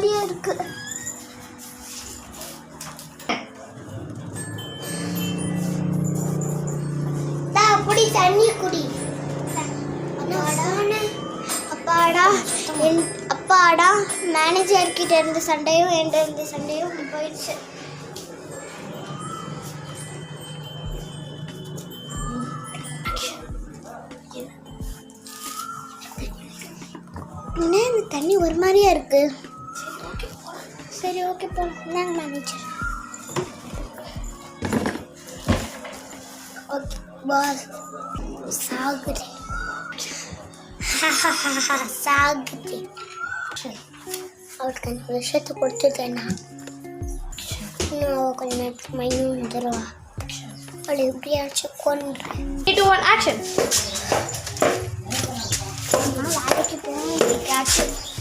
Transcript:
மாதிரியே இருக்கு. குடி தண்ணி குடி. அப்பாடா அப்பாடா மேனேஜர் கிட்ட இருந்த சண்டையும் என்கிட்ட இருந்த சண்டையும் போயிடுச்சு. என்ன இந்த தண்ணி ஒரு மாதிரியா இருக்கு. சரி ஓகே போ. நாங்கள் மேனேஜர். Okay boss. சாகுறேன் சாகுறேன். அவளுக்கு அந்த விஷயத்தை கொடுத்துட்டேன்னா இன்னும் அவள் கொஞ்சம் நேரத்துக்கு மையும் வந்துடுவா. அவளை எப்படியாச்சும் கொண்டுறேன். 3, 2, 1 action. வேலைக்கு போகணும்.